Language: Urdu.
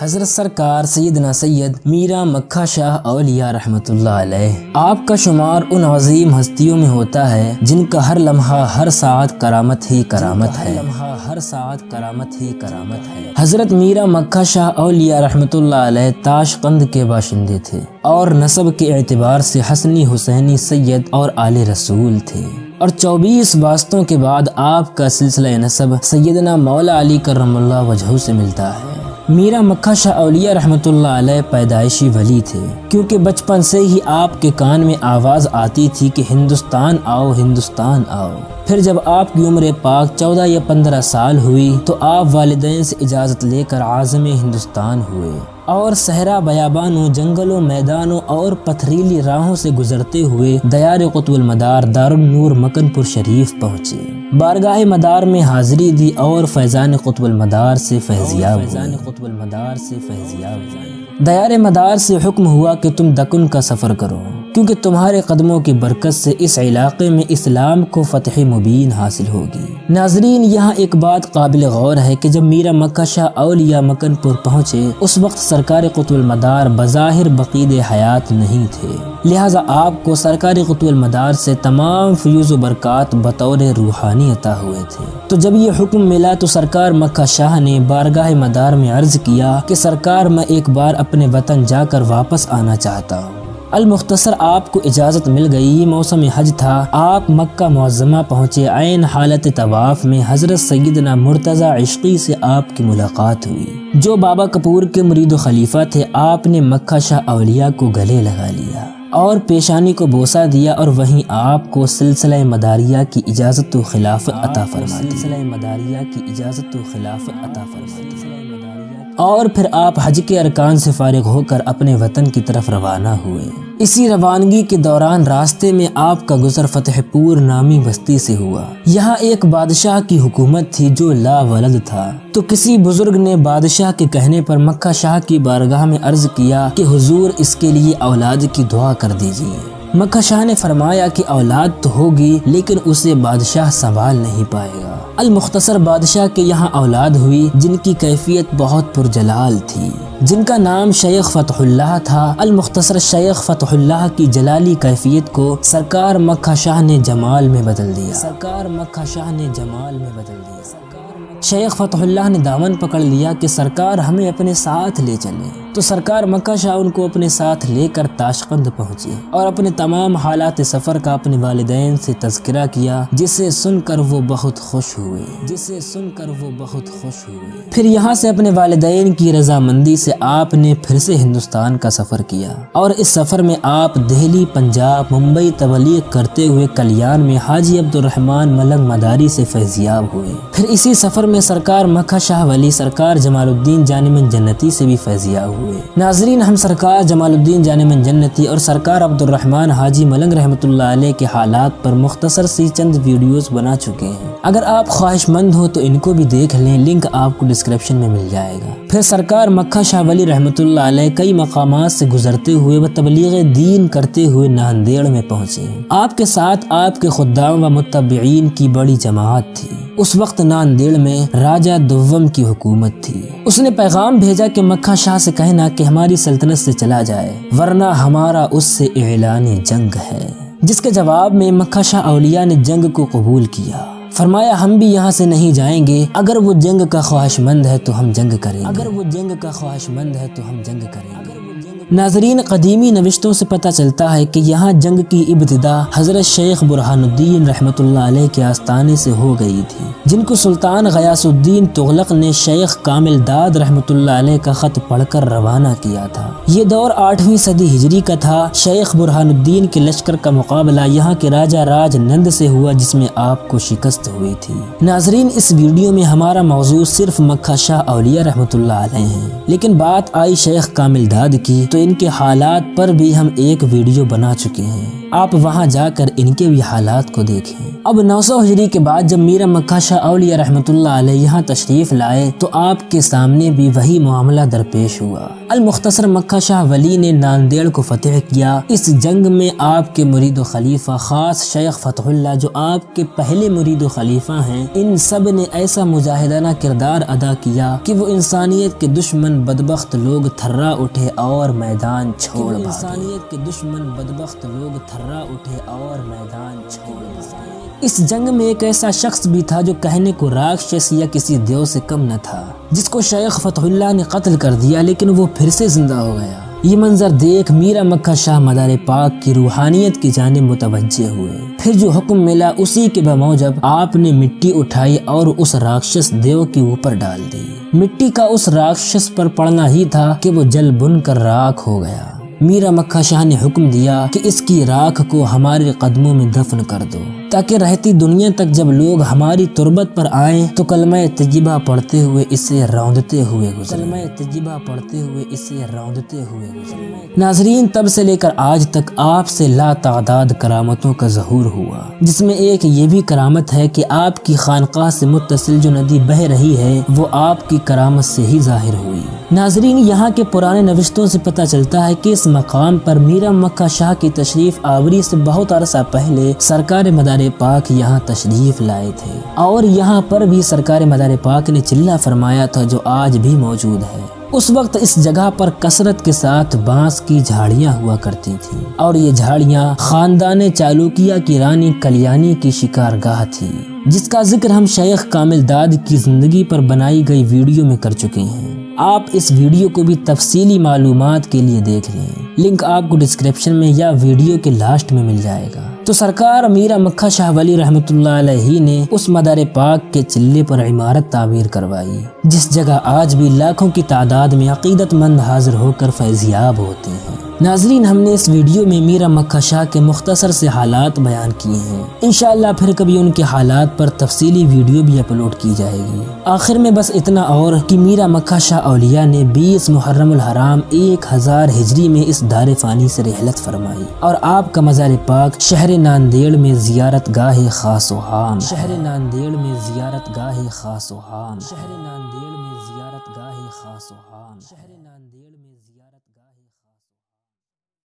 حضرت سرکار سیدنا سید میرا مکہ شاہ اولیاء رحمۃ اللہ علیہ، آپ کا شمار ان عظیم ہستیوں میں ہوتا ہے جن کا ہر لمحہ ہر ساعت کرامت ہی کرامت ہے۔ حضرت میرا مکہ شاہ اولیاء رحمۃ اللہ علیہ تاشقند کے باشندے تھے اور نسب کے اعتبار سے حسنی حسینی سید اور آل رسول تھے، اور 24 واسطوں کے بعد آپ کا سلسلہ نسب سیدنا مولا علی کرم اللہ وجہہ سے ملتا ہے۔ میرا مکہ شاہ اولیاء رحمۃ اللہ علیہ پیدائشی ولی تھے، کیونکہ بچپن سے ہی آپ کے کان میں آواز آتی تھی کہ ہندوستان آؤ ہندوستان آؤ۔ پھر جب آپ کی عمر پاک 14 یا 15 سال ہوئی تو آپ والدین سے اجازت لے کر عازم ہندوستان ہوئے اور صحرا بیابانوں، جنگلوں، میدانوں اور پتھریلی راہوں سے گزرتے ہوئے دیار قطب المدار دارالنور مکن پور شریف پہنچے، بارگاہ مدار میں حاضری دی اور فیضان قطب المدار سے فیضیاب دیار مدار سے حکم ہوا کہ تم دکن کا سفر کرو، کیونکہ تمہارے قدموں کی برکت سے اس علاقے میں اسلام کو فتح مبین حاصل ہوگی۔ ناظرین، یہاں ایک بات قابل غور ہے کہ جب میرا مکہ شاہ اولیاء مکن پور پہنچے اس وقت سرکار قطب المدار بظاہر بقید حیات نہیں تھے، لہٰذا آپ کو سرکار قطب المدار سے تمام فیوز و برکات بطور روحانی عطا ہوئے تھے۔ تو جب یہ حکم ملا تو سرکار مکہ شاہ نے بارگاہ مدار میں عرض کیا کہ سرکار میں ایک بار اپنے وطن جا کر واپس آنا چاہتا ہوں۔ المختصر آپ کو اجازت مل گئی۔ موسم حج تھا، آپ مکہ معظمہ پہنچے۔ عین حالت طواف میں حضرت سیدنا مرتضی عشقی سے آپ کی ملاقات ہوئی، جو بابا کپور کے مرید و خلیفہ تھے۔ آپ نے مکہ شاہ اولیاء کو گلے لگا لیا اور پیشانی کو بوسہ دیا، اور وہیں آپ کو سلسلہ مداریہ کی اجازت و خلافت عطا فرما دی، اور پھر آپ حج کے ارکان سے فارغ ہو کر اپنے وطن کی طرف روانہ ہوئے۔ اسی روانگی کے دوران راستے میں آپ کا گزر فتح پور نامی بستی سے ہوا۔ یہاں ایک بادشاہ کی حکومت تھی جو لا ولد تھا، تو کسی بزرگ نے بادشاہ کے کہنے پر مکہ شاہ کی بارگاہ میں عرض کیا کہ حضور اس کے لیے اولاد کی دعا کر دیجیے۔ مکہ شاہ نے فرمایا کہ اولاد تو ہوگی لیکن اسے بادشاہ سنبھال نہیں پائے گا۔ المختصر بادشاہ کے یہاں اولاد ہوئی جن کی کیفیت بہت پرجلال تھی، جن کا نام شیخ فتح اللہ تھا۔ المختصر شیخ فتح اللہ کی جلالی کیفیت کو سرکار مکہ شاہ نے جمال میں بدل دیا۔ شیخ فتح اللہ نے دامن پکڑ لیا کہ سرکار ہمیں اپنے ساتھ لے چلیں، تو سرکار مکہ شاہ ان کو اپنے ساتھ لے کر تاشقند پہنچے اور اپنے تمام حالات سفر کا اپنے والدین سے تذکرہ کیا، جسے سن کر وہ بہت خوش ہوئے۔ پھر یہاں سے اپنے والدین کی رضامندی سے آپ نے پھر سے ہندوستان کا سفر کیا، اور اس سفر میں آپ دہلی، پنجاب، ممبئی تبلیغ کرتے ہوئے کلیان میں حاجی عبدالرحمن ملنگ مداری سے فیضیاب ہوئے۔ پھر اسی سفر میں سرکار مکہ شاہ ولی سرکار جمال الدین جانمن جنتی سے بھی فیضیاب ہوئے۔ ناظرین، ہم سرکار جمال الدین جانمن جنتی اور سرکار عبدالرحمن حاجی ملنگ رحمۃ اللہ علیہ کے حالات پر مختصر سی چند ویڈیوز بنا چکے ہیں۔ اگر آپ خواہش مند ہو تو ان کو بھی دیکھ لیں، لنک آپ کو ڈسکرپشن میں مل جائے گا۔ پھر سرکار مکہ شاہ ولی رحمۃ اللہ علیہ کئی مقامات سے گزرتے ہوئے و تبلیغ دین کرتے ہوئے ناندیڑ میں پہنچے۔ آپ کے ساتھ آپ کے خدام و متبعین کی بڑی جماعت تھی۔ اس وقت ناندیڑ میں راجہ دوم کی حکومت تھی۔ اس نے پیغام بھیجا کہ مکہ شاہ سے کہنا کہ ہماری سلطنت سے چلا جائے، ورنہ ہمارا اس سے اعلان جنگ ہے، جس کے جواب میں مکہ شاہ اولیاء نے جنگ کو قبول کیا۔ فرمایا ہم بھی یہاں سے نہیں جائیں گے، اگر وہ جنگ کا خواہش مند ہے تو ہم جنگ کریں گے۔ ناظرین، قدیمی نوشتوں سے پتہ چلتا ہے کہ یہاں جنگ کی ابتدا حضرت شیخ برہان الدین رحمۃ اللہ علیہ کے آستانے سے ہو گئی تھی، جن کو سلطان غیاث الدین تغلق نے شیخ کامل داد رحمۃ اللہ علیہ کا خط پڑھ کر روانہ کیا تھا۔ یہ دور 8ویں صدی ہجری کا تھا۔ شیخ برہان الدین کے لشکر کا مقابلہ یہاں کے راجہ راج نند سے ہوا، جس میں آپ کو شکست ہوئی تھی۔ ناظرین، اس ویڈیو میں ہمارا موضوع صرف مکہ شاہ اولیاء رحمۃ اللہ علیہ ہیں، لیکن بات آئی شیخ کامل داد کی تو ان کے حالات پر بھی ہم ایک ویڈیو بنا چکے ہیں، آپ وہاں جا کر ان کے بھی حالات کو دیکھیں۔ اب 900 ہجری کے بعد جب میرا مکہ شاہ اولیاء رحمۃ اللہ علیہ یہاں تشریف لائے تو آپ کے سامنے بھی وہی معاملہ درپیش ہوا۔ المختصر مکہ شاہ ولی نے ناندیڑ کو فتح کیا۔ اس جنگ میں آپ کے مرید و خلیفہ، خاص شیخ فتح اللہ جو آپ کے پہلے مرید و خلیفہ ہیں، ان سب نے ایسا مجاہدانہ کردار ادا کیا کہ وہ انسانیت کے دشمن بدبخت لوگ تھرا اٹھے اور میدان چھوڑ بھاگے۔ انسانیت کے دشمن بدبخت لوگ تھرا اٹھے اور میدان چھوڑ بھاگے۔ اس جنگ میں ایک ایسا شخص بھی تھا جو کہنے کو راکشس یا کسی دیو سے کم نہ تھا، جس کو شیخ فتح اللہ نے قتل کر دیا، لیکن وہ پھر سے زندہ ہو گیا۔ یہ منظر دیکھ میرا مکہ شاہ مدار پاک کی روحانیت کی جانب متوجہ ہوئے۔ پھر جو حکم ملا اسی کے بموجب آپ نے مٹی اٹھائی اور اس راکشس دیو کے اوپر ڈال دی۔ مٹی کا اس راکشس پر پڑنا ہی تھا کہ وہ جل بن کر راکھ ہو گیا۔ میرا مکہ شاہ نے حکم دیا کہ اس کی راکھ کو ہمارے قدموں میں دفن کر دو، تاکہ رہتی دنیا تک جب لوگ ہماری تربت پر آئیں تو کلمہ طیبہ پڑھتے ہوئے اسے روندتے ہوئے گزریں۔ کلمہ طیبہ پڑھتے ہوئے اسے روندتے ہوئے گزریں۔ ناظرین، تب سے لے کر آج تک آپ سے لا تعداد کرامتوں کا ظہور ہوا، جس میں ایک یہ بھی کرامت ہے کہ آپ کی خانقاہ سے متصل جو ندی بہہ رہی ہے وہ آپ کی کرامت سے ہی ظاہر ہوئی۔ ناظرین، یہاں کے پرانے نوشتوں سے پتہ چلتا ہے کہ اس مقام پر میرا مکہ شاہ کی تشریف آوری سے بہت عرصہ پہلے سرکار مدار پاک یہاں تشریف لائے تھے، اور یہاں پر بھی سرکار مدار پاک نے چلہ فرمایا تھا جو آج بھی موجود ہے۔ اس وقت اس جگہ پر کثرت کے ساتھ بانس کی جھاڑیاں ہوا کرتی تھیں، اور یہ جھاڑیاں خاندان چالوکیہ کی رانی کلیانی کی شکارگاہ تھی، جس کا ذکر ہم شیخ کامل داد کی زندگی پر بنائی گئی ویڈیو میں کر چکے ہیں۔ آپ اس ویڈیو کو بھی تفصیلی معلومات کے لیے دیکھ لیں، لنک آپ کو ڈسکرپشن میں یا ویڈیو کے لاسٹ میں مل جائے گا۔ تو سرکار میرا مکہ شاہ ولی رحمۃ اللہ علیہ نے اس مدار پاک کے چلے پر عمارت تعمیر کروائی، جس جگہ آج بھی لاکھوں کی تعداد میں عقیدت مند حاضر ہو کر فیضیاب ہوتے ہیں۔ ناظرین، ہم نے اس ویڈیو میں میرا مکہ شاہ کے مختصر سے حالات بیان کیے ہیں، انشاءاللہ پھر کبھی ان کے حالات پر تفصیلی ویڈیو بھی اپلوڈ کی جائے گی۔ آخر میں بس اتنا اور کہ میرا مکہ شاہ اولیاء نے 20 محرم الحرام 1000 ہجری میں اس دار فانی سے رحلت فرمائی، اور آپ کا مزار پاک شہر ناندیڑ میں زیارت گاہ خاص و عام، شہر ناندیڑ میں زیارت گاہ خاص و عام، شہر ناندیڑ میں زیارت گاہ خاص و عام،